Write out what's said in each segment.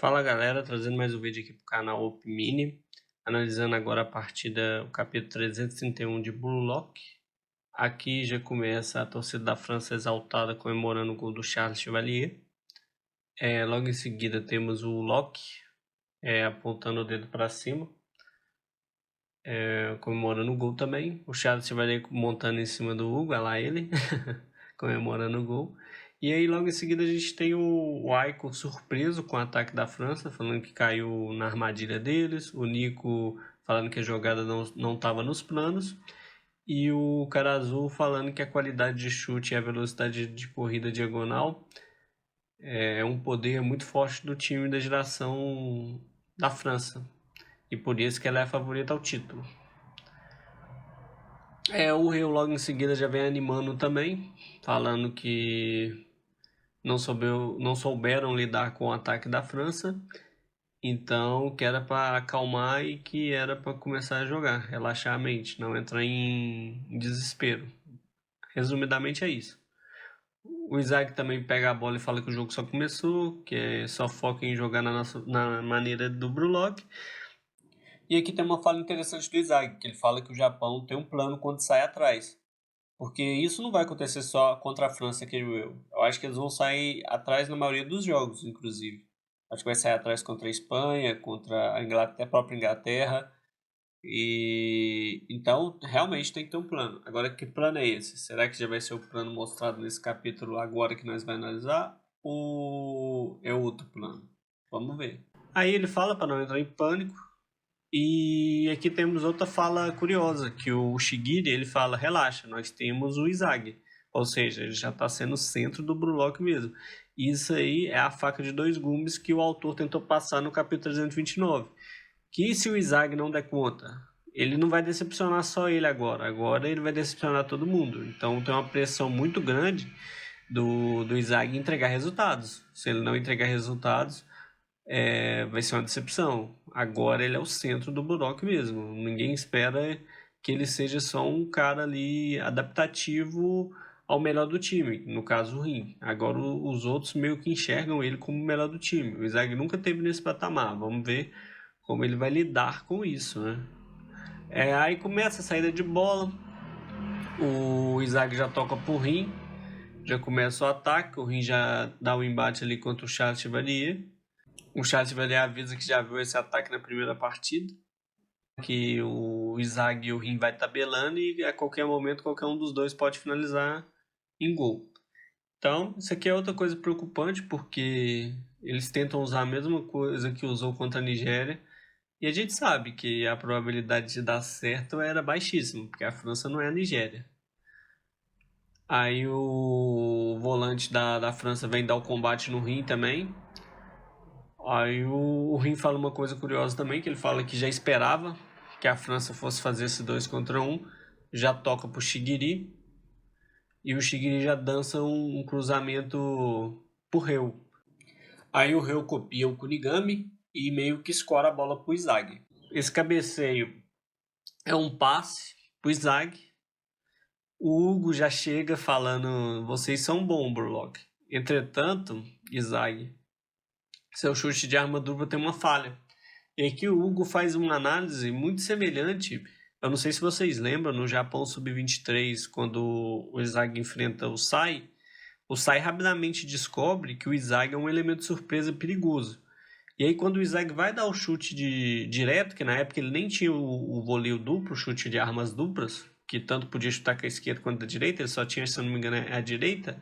Fala galera, trazendo mais um vídeo aqui para o canal Op Mini, analisando agora a partida, o capítulo 331 de Blue Lock. Aqui já começa a torcida da França exaltada comemorando o gol do Charles Chevalier. Logo em seguida temos o Locke apontando o dedo para cima, comemorando o gol também. O Charles Chevalier montando em cima do Hugo, olha lá ele, comemorando o gol. E aí logo em seguida a gente tem o Aiko surpreso com o ataque da França, falando que caiu na armadilha deles, o Nico falando que a jogada não estava nos planos, e o cara azul falando que a qualidade de chute e a velocidade de corrida diagonal é um poder muito forte do time da geração da França, e por isso que ela é a favorita ao título. O Rio logo em seguida já vem animando também, falando que não souberam lidar com o ataque da França, então que era para acalmar e que era para começar a jogar, relaxar a mente, não entrar em desespero. Resumidamente é isso. O Isaac também pega a bola e fala que o jogo só começou, que só foca em jogar na maneira do Brulock. E aqui tem uma fala interessante do Isaac, que ele fala que o Japão tem um plano quando sai atrás. Porque isso não vai acontecer só contra a França, creio eu. Eu acho que eles vão sair atrás na maioria dos jogos, inclusive. Acho que vai sair atrás contra a Espanha, contra a Inglaterra, a própria Inglaterra. E então, realmente tem que ter um plano. Agora, que plano é esse? Será que já vai ser o plano mostrado nesse capítulo agora que nós vamos analisar? Ou é outro plano? Vamos ver. Aí ele fala para não entrar em pânico. E aqui temos outra fala curiosa, que o Shigiri, ele fala, relaxa, nós temos o Izag. Ou seja, ele já está sendo o centro do Brulock mesmo. Isso aí é a faca de dois gumes que o autor tentou passar no capítulo 329. Que se o Izag não der conta, ele não vai decepcionar só ele agora ele vai decepcionar todo mundo. Então tem uma pressão muito grande do Izag entregar resultados. Se ele não entregar resultados, vai ser uma decepção. Agora ele é o centro do Budok mesmo. Ninguém espera que ele seja só um cara ali adaptativo ao melhor do time, no caso o Rim. Agora os outros meio que enxergam ele como o melhor do time. O Isaac nunca teve nesse patamar. Vamos ver como ele vai lidar com isso, né? Aí começa a saída de bola. O Isaac já toca pro Rim. Já começa o ataque. O Rim já dá o embate ali contra o Charles Chevalier. O Charles Chevalier avisa que já viu esse ataque na primeira partida, que o Izag e o Rim vai tabelando e a qualquer momento qualquer um dos dois pode finalizar em gol. Então, isso aqui é outra coisa preocupante, porque eles tentam usar a mesma coisa que usou contra a Nigéria, e a gente sabe que a probabilidade de dar certo era baixíssima, porque a França não é a Nigéria. Aí o volante da França vem dar o combate no Rim também. Aí o Rim fala uma coisa curiosa também, que ele fala que já esperava que a França fosse fazer esse 2 contra 1, já toca pro Shigiri, e o Shigiri já dança um cruzamento pro Reu. Aí o Reu copia o Kunigami e meio que escora a bola pro Izag. Esse cabeceio é um passe pro Izag. O Hugo já chega falando, vocês são bom, Burlock. Entretanto, Izag, seu chute de arma dupla tem uma falha. E aqui o Hugo faz uma análise muito semelhante. Eu não sei se vocês lembram, no Japão Sub-23, quando o Izag enfrenta o Sai rapidamente descobre que o Izag é um elemento surpresa perigoso. E aí quando o Izag vai dar o chute direto, que na época ele nem tinha o voleio duplo, o chute de armas duplas, que tanto podia chutar com a esquerda quanto a direita, ele só tinha, se eu não me engano, a direita,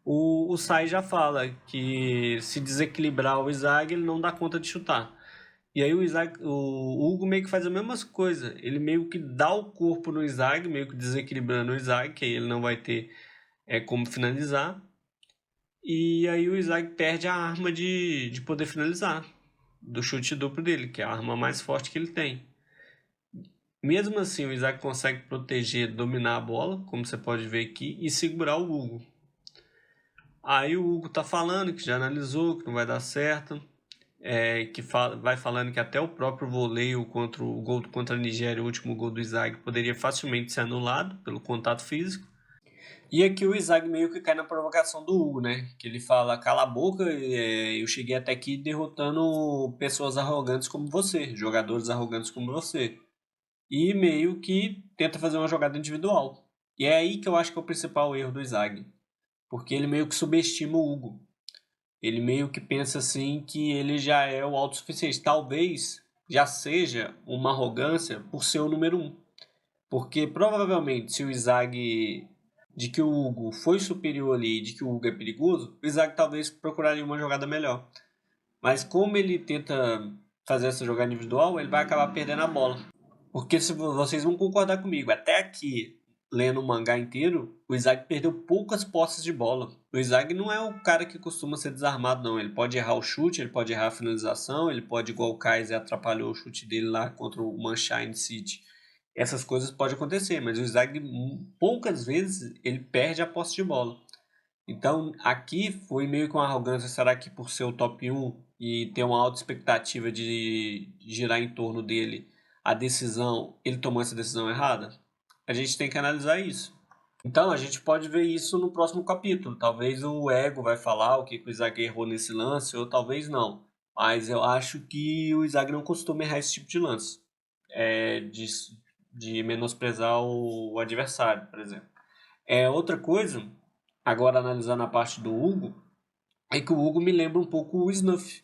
o Sai já fala que se desequilibrar o Izag, ele não dá conta de chutar. E aí o Hugo meio que faz a mesma coisa. Ele meio que dá o corpo no Izag, meio que desequilibrando o Izag, que aí ele não vai ter como finalizar. E aí o Izag perde a arma de poder finalizar, do chute duplo dele, que é a arma mais forte que ele tem. Mesmo assim, o Izag consegue proteger, dominar a bola, como você pode ver aqui, e segurar o Hugo. Aí o Hugo tá falando que já analisou, que não vai dar certo. Vai falando que até o próprio voleio contra o gol contra a Nigéria, o último gol do Izag, poderia facilmente ser anulado pelo contato físico. E aqui o Isaac meio que cai na provocação do Hugo, né? Que ele fala, cala a boca, eu cheguei até aqui derrotando pessoas arrogantes como você, jogadores arrogantes como você. E meio que tenta fazer uma jogada individual. E é aí que eu acho que é o principal erro do Isaac. Porque ele meio que subestima o Hugo. Ele meio que pensa assim que ele já é o autossuficiente. Talvez já seja uma arrogância por ser o número um. Porque provavelmente se o Isaac de que o Hugo foi superior ali, de que o Hugo é perigoso, o Isaac talvez procuraria uma jogada melhor. Mas como ele tenta fazer essa jogada individual, ele vai acabar perdendo a bola. Porque se vocês vão concordar comigo, até aqui, lendo o mangá inteiro, o Isaac perdeu poucas posses de bola. O Isaac não é o cara que costuma ser desarmado, não. Ele pode errar o chute, ele pode errar a finalização, ele pode, igual o Kaiser atrapalhou o chute dele lá contra o Manchine City. Essas coisas podem acontecer, mas o Isaac, poucas vezes, ele perde a posse de bola. Então, aqui foi meio que uma arrogância. Será que por ser o top um e ter uma alta expectativa de girar em torno dele a decisão, ele tomou essa decisão errada? A gente tem que analisar isso. Então, a gente pode ver isso no próximo capítulo. Talvez o Ego vai falar o que o Isaac errou nesse lance, ou talvez não. Mas eu acho que o Isaac não costuma errar esse tipo de lance. É, de menosprezar o adversário, por exemplo. Outra coisa, agora analisando a parte do Hugo, é que o Hugo me lembra um pouco o Snuff,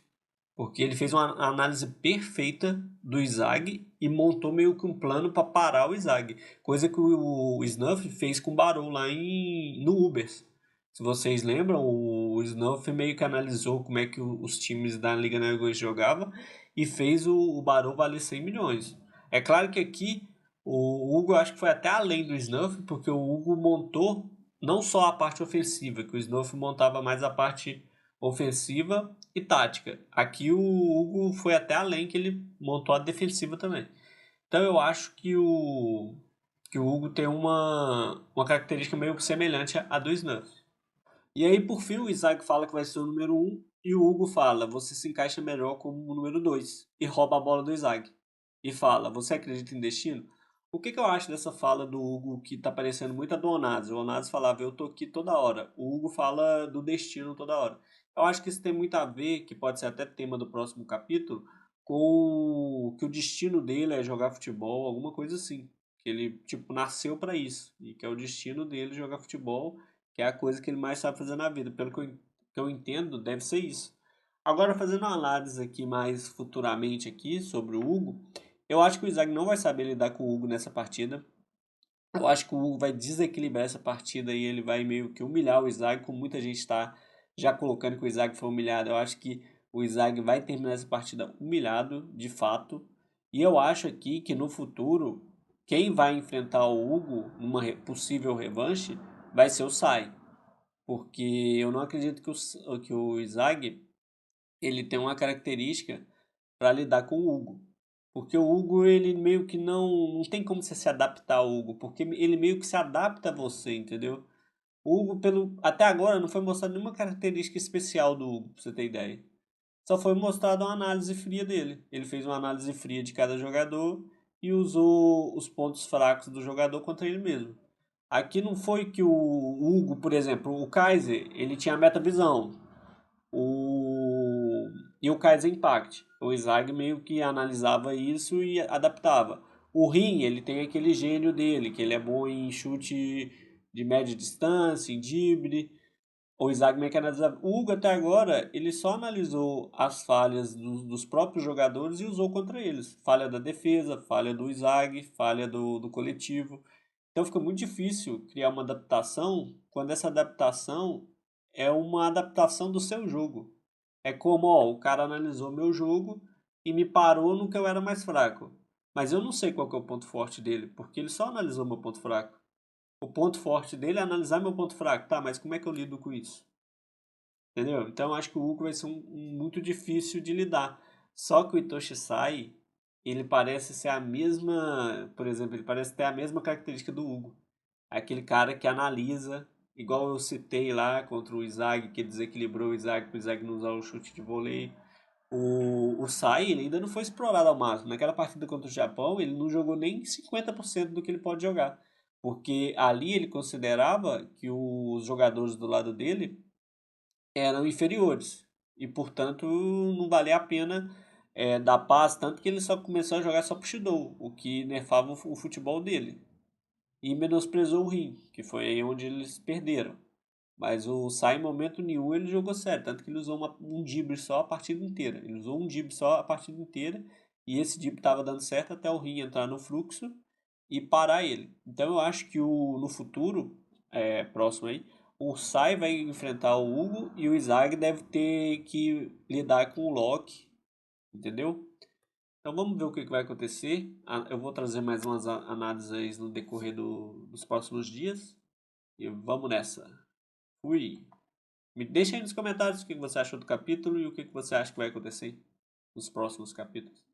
porque ele fez uma análise perfeita do Izag e montou meio que um plano para parar o Izag, coisa que o Snuff fez com o Barão lá no Ubers. Se vocês lembram, o Snuff meio que analisou como é que os times da Liga Negros jogavam e fez o Barão valer 100 milhões. É claro que aqui o Hugo acho que foi até além do Snuff, porque o Hugo montou não só a parte ofensiva, que o Snuff montava mais a parte ofensiva e tática. Aqui o Hugo foi até além, que ele montou a defensiva também. Então eu acho que o Hugo tem uma característica meio semelhante à do Snuff. E aí, por fim, o Isaac fala que vai ser o número um e o Hugo fala, você se encaixa melhor como o número 2 e rouba a bola do Isaac. E fala, você acredita em destino? O que eu acho dessa fala do Hugo que tá parecendo muito a do Onaz? O Onaz falava, eu tô aqui toda hora. O Hugo fala do destino toda hora. Eu acho que isso tem muito a ver, que pode ser até tema do próximo capítulo, com que o destino dele é jogar futebol, alguma coisa assim. Que ele, tipo, nasceu para isso. E que é o destino dele jogar futebol, que é a coisa que ele mais sabe fazer na vida. Pelo que eu entendo, deve ser isso. Agora, fazendo uma análise aqui mais futuramente aqui sobre o Hugo, eu acho que o Isaac não vai saber lidar com o Hugo nessa partida. Eu acho que o Hugo vai desequilibrar essa partida e ele vai meio que humilhar o Isaac, como muita gente está já colocando que o Isaac foi humilhado. Eu acho que o Isaac vai terminar essa partida humilhado, de fato. E eu acho aqui que no futuro, quem vai enfrentar o Hugo numa possível revanche vai ser o Sai. Porque eu não acredito que o Isaac ele tem uma característica para lidar com o Hugo. Porque o Hugo, ele meio que não tem como você se adaptar ao Hugo, porque ele meio que se adapta a você, entendeu? O Hugo, até agora, não foi mostrado nenhuma característica especial do Hugo, pra você ter ideia. Só foi mostrado uma análise fria dele. Ele fez uma análise fria de cada jogador e usou os pontos fracos do jogador contra ele mesmo. Aqui não foi que o Hugo, por exemplo, o Kaiser, ele tinha a metavisão. O... E o Kaizen Impact. O Isaac meio que analisava isso e adaptava. O Rin, ele tem aquele gênio dele, que ele é bom em chute de média distância, em drible. O Isaac meio que analisava. O Hugo até agora, ele só analisou as falhas dos próprios jogadores e usou contra eles. Falha da defesa, falha do Isaac, falha do coletivo. Então fica muito difícil criar uma adaptação quando essa adaptação é uma adaptação do seu jogo. É como, ó, o cara analisou meu jogo e me parou no que eu era mais fraco. Mas eu não sei qual que é o ponto forte dele, porque ele só analisou meu ponto fraco. O ponto forte dele é analisar meu ponto fraco. Tá, mas como é que eu lido com isso? Entendeu? Então eu acho que o Hugo vai ser muito difícil de lidar. Só que o Itoshi Sai, ele parece ser a mesma, por exemplo, ele parece ter a mesma característica do Hugo. Aquele cara que analisa, igual eu citei lá contra o Izag, que desequilibrou o Izag para o Izag não usar o chute de vôlei. O Sai, ele ainda não foi explorado ao máximo. Naquela partida contra o Japão, ele não jogou nem 50% do que ele pode jogar. Porque ali ele considerava que os jogadores do lado dele eram inferiores. E, portanto, não valia a pena dar passe, tanto que ele só começou a jogar só pro Shidou, o que nerfava o futebol dele. E menosprezou o Rim, que foi aí onde eles perderam. Mas o Sai, em momento nenhum, ele jogou sério. Tanto que ele usou um drible só a partida inteira. Ele usou um drible só a partida inteira. E esse drible estava dando certo até o Rim entrar no fluxo e parar ele. Então eu acho que no futuro, próximo aí, o Sai vai enfrentar o Hugo e o Isaac deve ter que lidar com o Loki. Entendeu? Então vamos ver o que vai acontecer. Eu vou trazer mais umas análises no decorrer dos próximos dias. E vamos nessa. Fui. Me deixa aí nos comentários o que você achou do capítulo e o que você acha que vai acontecer nos próximos capítulos.